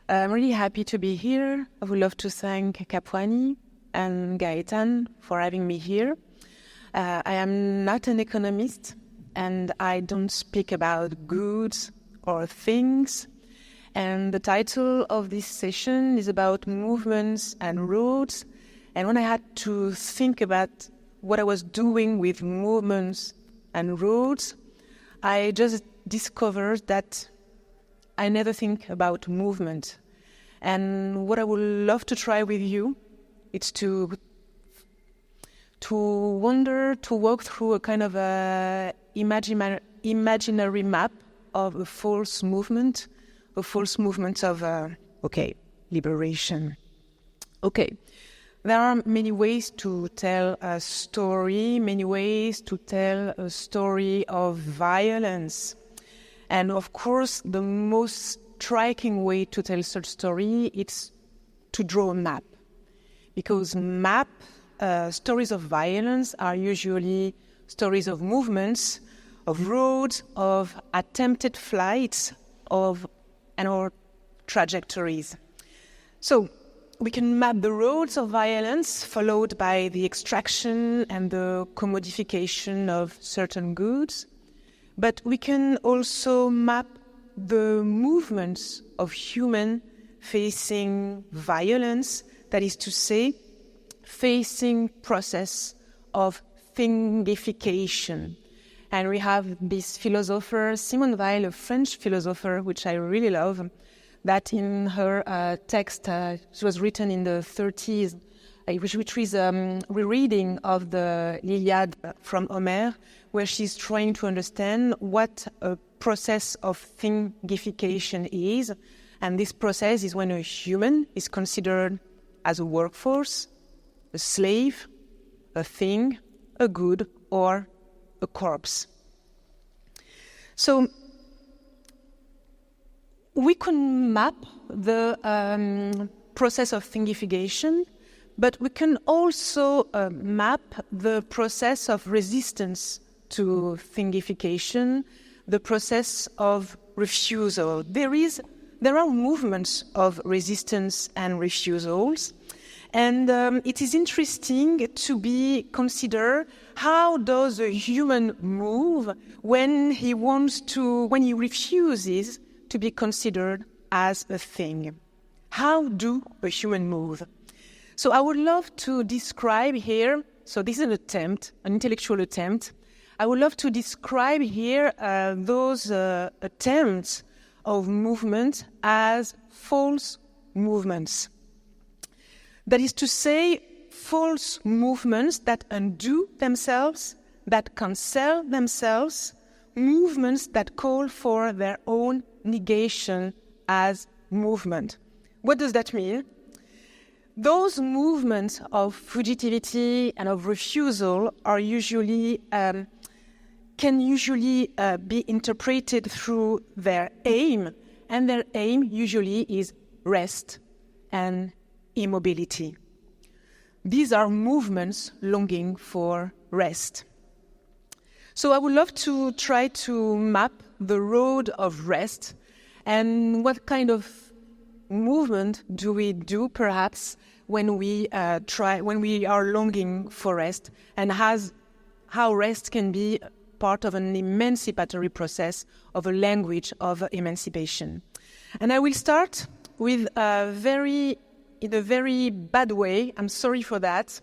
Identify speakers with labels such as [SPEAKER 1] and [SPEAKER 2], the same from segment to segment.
[SPEAKER 1] I'm really happy to be here. I would love to thank Kapwani and Gaetan for having me here. I am not an economist, and I don't speak about goods or things. And the title of this session is about movements and roads. And when I had to think about what I was doing with movements and roads, I just discovered that I never think about movement. And what I would love to try with you is to wander, to walk through a kind of a imaginary map of a false movement of, liberation. Okay, there are many ways to tell a story, many ways to tell a story of violence. And of course, the most striking way to tell such story is to draw a map. Because stories of violence are usually stories of movements, of roads, of attempted flights, or trajectories. So we can map the roads of violence followed by the extraction and the commodification of certain goods. But we can also map the movements of human facing violence, that is to say, facing process of thingification. And we have this philosopher, Simone Weil, a French philosopher, which I really love, that in her text, she was written in the 30s, which is a rereading of the Iliad from Homer, where she's trying to understand what a process of thingification is. And this process is when a human is considered as a workforce, a slave, a thing, a good, or a corpse. So we can map the process of thingification, but we can also map the process of resistance to thingification, the process of refusal. There are movements of resistance and refusals, and it is interesting to consider how does a human move when he refuses to be considered as a thing. How do a human move? So I would love to describe here, so this is an intellectual attempt. I would love to describe here those attempts of movement as false movements. That is to say, false movements that undo themselves, that cancel themselves, movements that call for their own negation as movement. What does that mean? Those movements of fugitivity and of refusal are can usually be interpreted through their aim, and their aim usually is rest and immobility. These are movements longing for rest. So I would love to try to map the road of rest, and what kind of movement do we do perhaps when we are longing for rest, and how rest can be part of an emancipatory process of a language of emancipation. And I will start with in a very bad way. I'm sorry for that,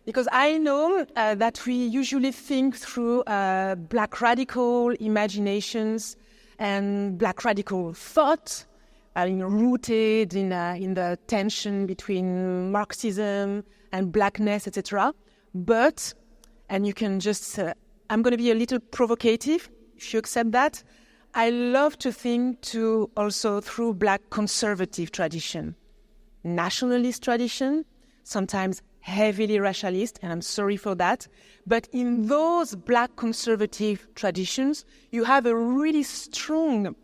[SPEAKER 1] because I know that we usually think through black radical imaginations and black radical thought, rooted in the tension between Marxism and blackness, etc. But, and you can just, I'm going to be a little provocative, if you accept that. I love to think also through black conservative tradition, nationalist tradition, sometimes heavily racialist, and I'm sorry for that. But in those black conservative traditions, you have a really strong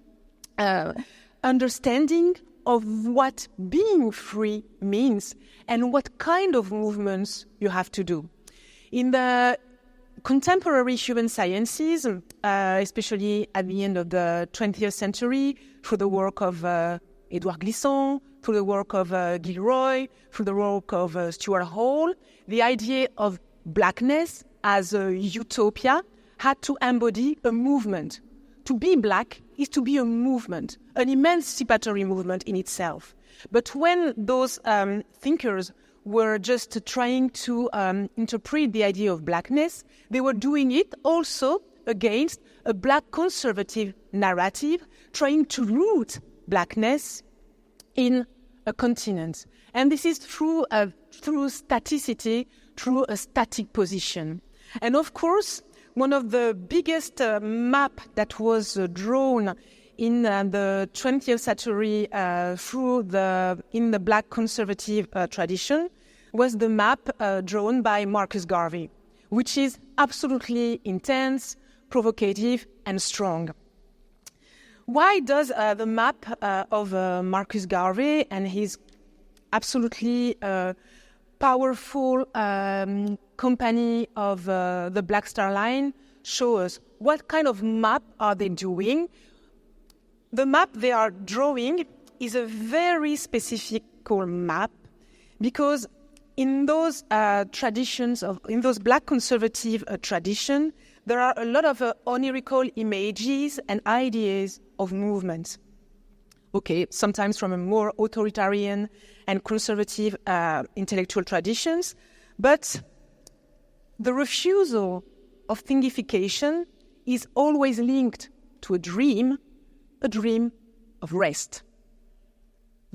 [SPEAKER 1] understanding of what being free means and what kind of movements you have to do. In the contemporary human sciences, especially at the end of the 20th century, through the work of Edouard Glissant, through the work of Gilroy, through the work of Stuart Hall, the idea of blackness as a utopia had to embody a movement. To be black is to be a movement, an emancipatory movement in itself. But when those thinkers were just trying to interpret the idea of blackness, they were doing it also against a black conservative narrative, trying to root blackness in a continent. And this is through staticity, through a static position. And of course, one of the biggest map that was drawn in the 20th century in the black conservative tradition was the map drawn by Marcus Garvey, which is absolutely intense, provocative, and strong. Why does the map of Marcus Garvey and his absolutely powerful company of the Black Star Line show us? What kind of map are they doing? The map they are drawing is a very specific map because in those traditions, in those black conservative traditions, there are a lot of onirical images and ideas of movement. Okay, sometimes from a more authoritarian and conservative intellectual traditions, but the refusal of thingification is always linked to a dream of rest.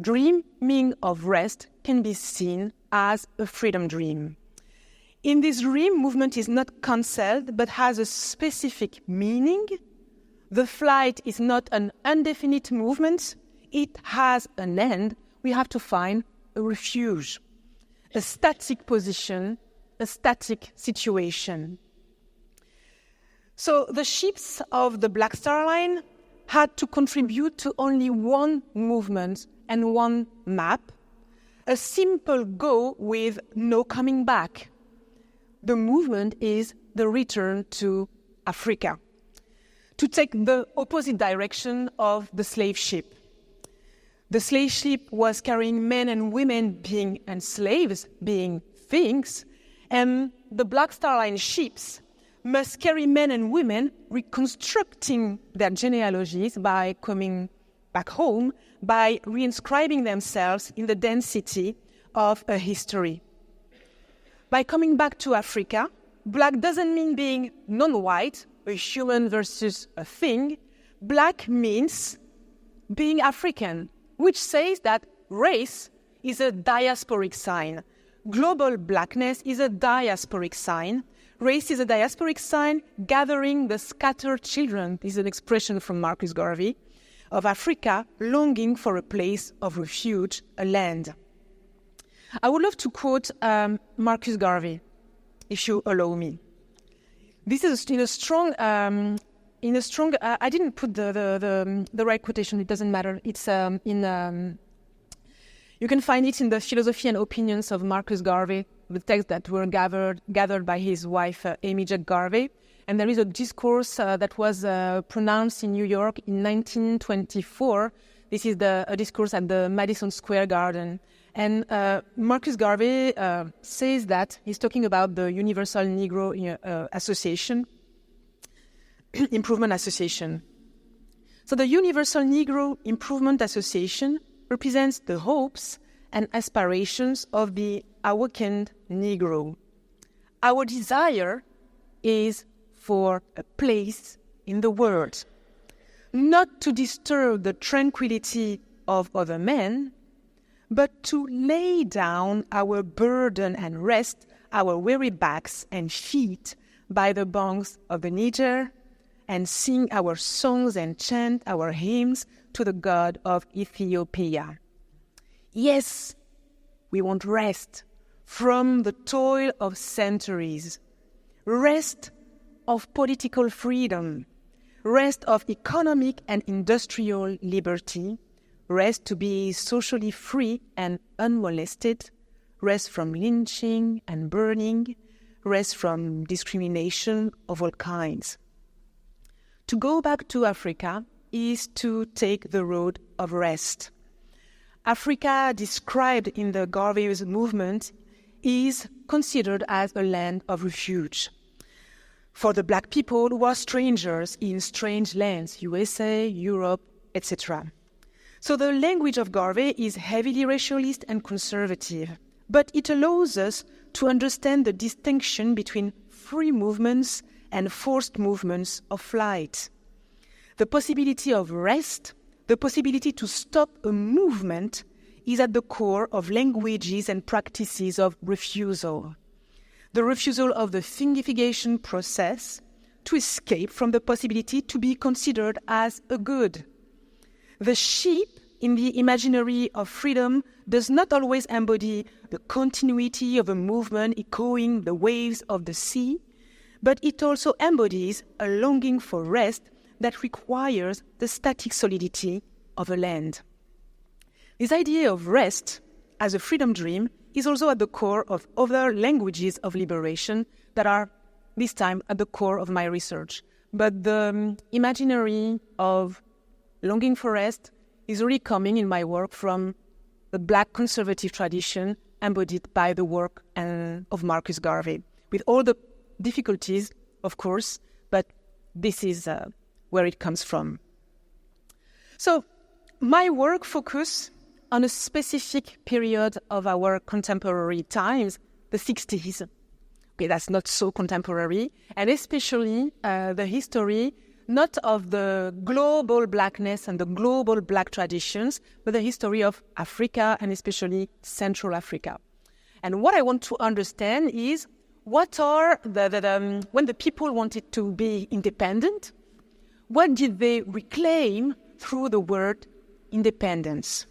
[SPEAKER 1] Dreaming of rest can be seen as a freedom dream. In this dream, movement is not cancelled, but has a specific meaning. The flight is not an indefinite movement. It has an end. We have to find a refuge, a static position, a static situation. So the ships of the Black Star Line had to contribute to only one movement and one map, a simple go with no coming back. The movement is the return to Africa, to take the opposite direction of the slave ship. The slave ship was carrying men and women and slaves being things, and the Black Star Line ships must carry men and women reconstructing their genealogies by coming back home, by reinscribing themselves in the density of a history. By coming back to Africa, black doesn't mean being non-white, a human versus a thing. Black means being African, which says that race is a diasporic sign. Global blackness is a diasporic sign. Race is a diasporic sign gathering the scattered children, this is an expression from Marcus Garvey, of Africa longing for a place of refuge, a land. I would love to quote Marcus Garvey, if you allow me. This is in a strong. I didn't put the right quotation. It doesn't matter. It's you can find it in the Philosophy and Opinions of Marcus Garvey, the texts that were gathered by his wife Amy Jack Garvey. And there is a discourse that was pronounced in New York in 1924. This is a discourse at the Madison Square Garden. And Marcus Garvey says that he's talking about the Universal Negro Association, Improvement Association. So the Universal Negro Improvement Association represents the hopes and aspirations of the awakened Negro. Our desire is for a place in the world, not to disturb the tranquility of other men, but to lay down our burden and rest our weary backs and feet by the banks of the Niger, and sing our songs and chant our hymns to the God of Ethiopia. Yes, we want rest from the toil of centuries, rest of political freedom, rest of economic and industrial liberty, rest to be socially free and unmolested, rest from lynching and burning, rest from discrimination of all kinds. To go back to Africa is to take the road of rest. Africa, described in the Garvey's movement, is considered as a land of refuge for the Black people who are strangers in strange lands, USA, Europe, etc. So the language of Garvey is heavily racialist and conservative, but it allows us to understand the distinction between free movements and forced movements of flight. The possibility of rest, the possibility to stop a movement, is at the core of languages and practices of refusal. The refusal of the thingification process to escape from the possibility to be considered as a good. The sheep in the imaginary of freedom does not always embody the continuity of a movement echoing the waves of the sea, but it also embodies a longing for rest that requires the static solidity of a land. This idea of rest as a freedom dream is also at the core of other languages of liberation that are, this time, at the core of my research. But the imaginary of longing for rest is really coming in my work from the Black conservative tradition embodied by the work of Marcus Garvey, with all the difficulties, of course, but this is where it comes from. So my work focuses on a specific period of our contemporary times, the 60s. Okay, that's not so contemporary, and especially the history not of the global Blackness and the global Black traditions, but the history of Africa and especially Central Africa. And what I want to understand is what are when the people wanted to be independent, what did they reclaim through the word independence?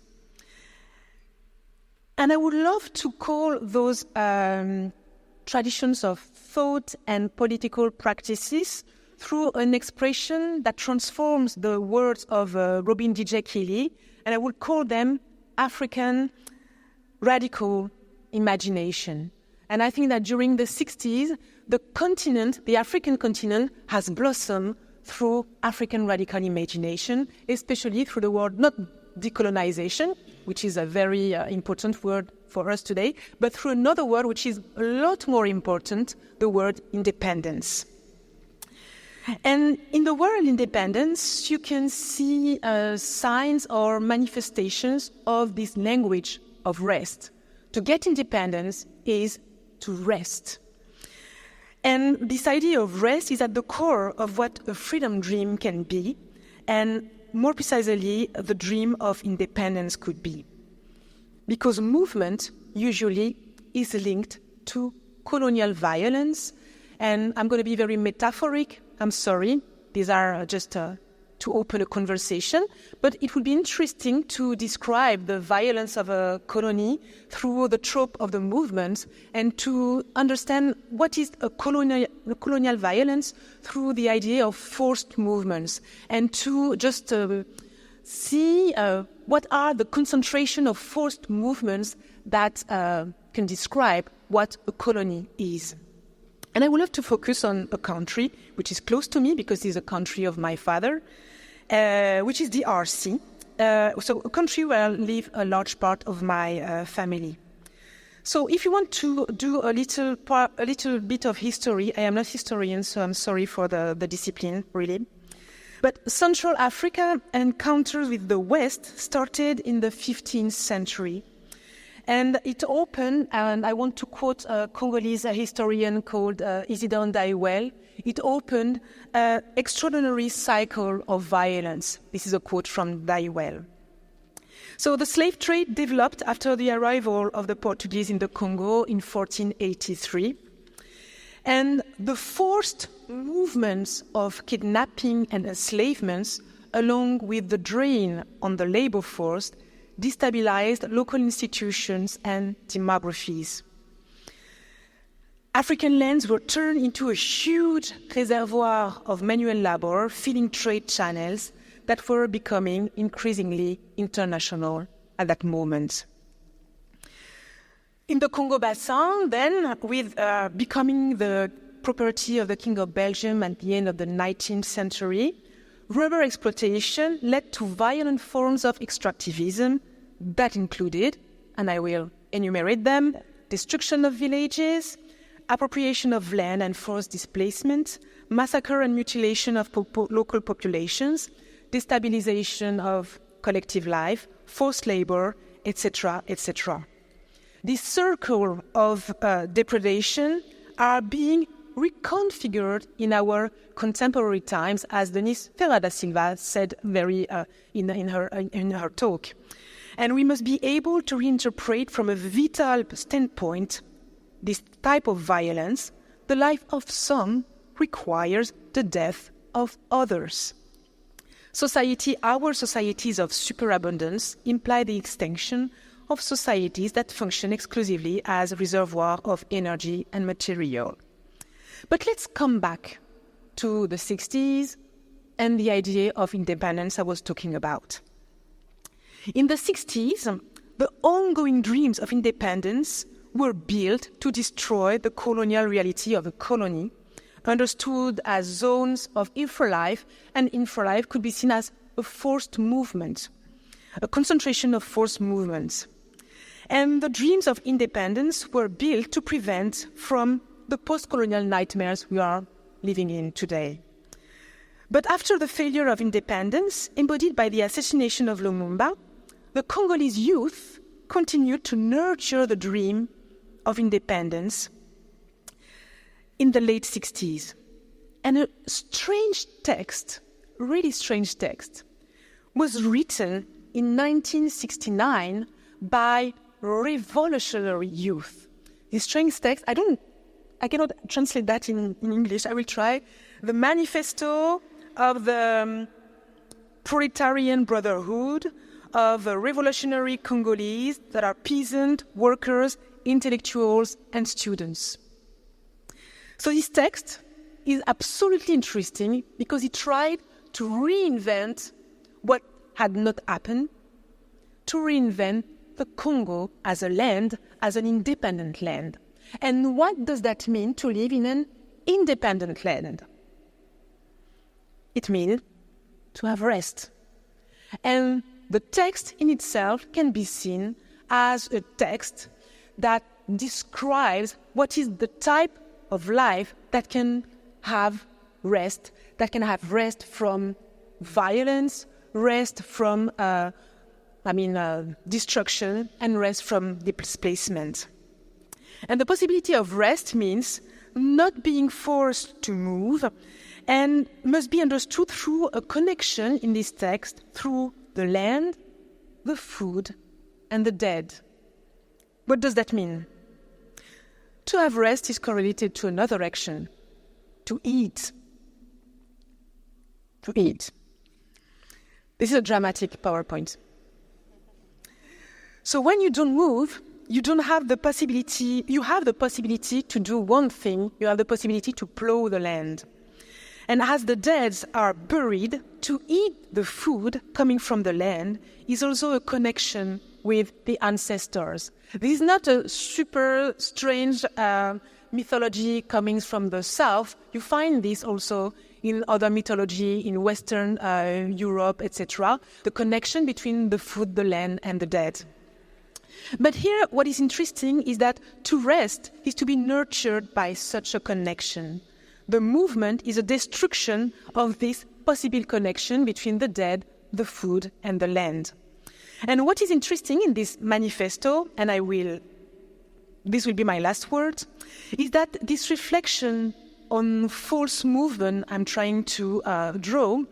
[SPEAKER 1] And I would love to call those traditions of thought and political practices through an expression that transforms the words of Robin D.J. Keeley, and I would call them African radical imagination. And I think that during the 60s, the continent, the African continent, has blossomed through African radical imagination, especially through the word, not decolonization, which is a very important word for us today, but through another word which is a lot more important, the word independence. And in the word independence, you can see signs or manifestations of this language of rest. To get independence is to rest. And this idea of rest is at the core of what a freedom dream can be, and more precisely, the dream of independence could be. Because movement usually is linked to colonial violence, and I'm going to be very metaphoric. I'm sorry, these are just to open a conversation, but it would be interesting to describe the violence of a colony through the trope of the movement and to understand what is a colonial violence through the idea of forced movements, and to just see what are the concentration of forced movements that can describe what a colony is. And I would love to focus on a country which is close to me because it's a country of my father, which is the RC. So a country where I live a large part of my family. So if you want to do a little bit of history, I am not a historian, so I'm sorry for the discipline, really. But Central Africa encounters with the West started in the 15th century. And it opened, and I want to quote a Congolese historian called Isidore Ndaiwel, it opened an extraordinary cycle of violence. This is a quote from Ndaiwel. So the slave trade developed after the arrival of the Portuguese in the Congo in 1483. And the forced movements of kidnapping and enslavement, along with the drain on the labor force, destabilized local institutions and demographies. African lands were turned into a huge reservoir of manual labor, filling trade channels that were becoming increasingly international at that moment. In the Congo Basin, then, with becoming the property of the King of Belgium at the end of the 19th century, rubber exploitation led to violent forms of extractivism, That included, and I will enumerate them, destruction of villages, appropriation of land and forced displacement, massacre and mutilation of local populations, destabilization of collective life, forced labor, etc., etc. This circle of depredation are being reconfigured in our contemporary times, as Denise Ferreira da Silva said in her talk. And we must be able to reinterpret from a vital standpoint this type of violence. The life of some requires the death of others. Our societies of superabundance imply the extinction of societies that function exclusively as a reservoir of energy and material. But let's come back to the 60s and the idea of independence I was talking about. In the 60s, the ongoing dreams of independence were built to destroy the colonial reality of a colony, understood as zones of infralife, and infralife could be seen as a forced movement, a concentration of forced movements. And the dreams of independence were built to prevent from the post-colonial nightmares we are living in today. But after the failure of independence, embodied by the assassination of Lumumba, the Congolese youth continued to nurture the dream of independence in the late 60s. And a strange text, really strange text, was written in 1969 by revolutionary youth. This strange text, I cannot translate that in English. I will try. The Manifesto of the Proletarian Brotherhood of revolutionary Congolese that are peasant, workers, intellectuals, and students. So this text is absolutely interesting because it tried to reinvent what had not happened, to reinvent the Congo as a land, as an independent land. And what does that mean to live in an independent land? It means to have rest. And the text in itself can be seen as a text that describes what is the type of life that can have rest from violence, rest from destruction, and rest from displacement. And the possibility of rest means not being forced to move and must be understood through a connection in this text through the land, the food, and the dead. What does that mean? To have rest is correlated to another action, to eat. To eat. This is a dramatic PowerPoint. So when you don't move, you have the possibility to do one thing, you have the possibility to plow the land. And as the dead are buried, to eat the food coming from the land is also a connection with the ancestors. This is not a super strange mythology coming from the south. You find this also in other mythology, in Western Europe, etc. The connection between the food, the land, and the dead. But here, what is interesting is that to rest is to be nurtured by such a connection. The movement is a destruction of this possible connection between the dead, the food, and the land. And what is interesting in this manifesto, and this will be my last word, is that this reflection on false movement I'm trying to draw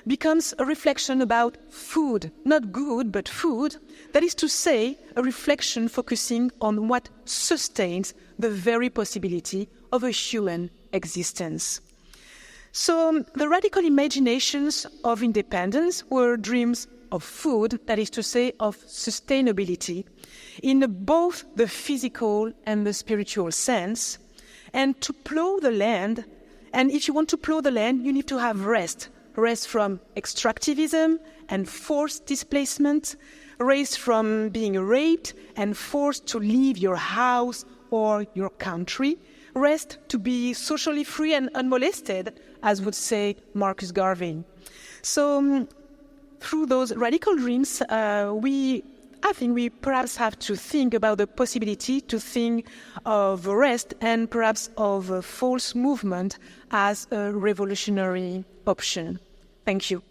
[SPEAKER 1] becomes a reflection about food, not good, but food. That is to say, a reflection focusing on what sustains the very possibility of a human existence. So the radical imaginations of independence were dreams of food, that is to say, of sustainability, in both the physical and the spiritual sense, and to plow the land. And if you want to plow the land, you need to have rest from extractivism and forced displacement, rest from being raped and forced to leave your house or your country, rest to be socially free and unmolested, as would say Marcus Garvey. So through those radical dreams, we I think we perhaps have to think about the possibility to think of rest and perhaps of a false movement as a revolutionary option. Thank you.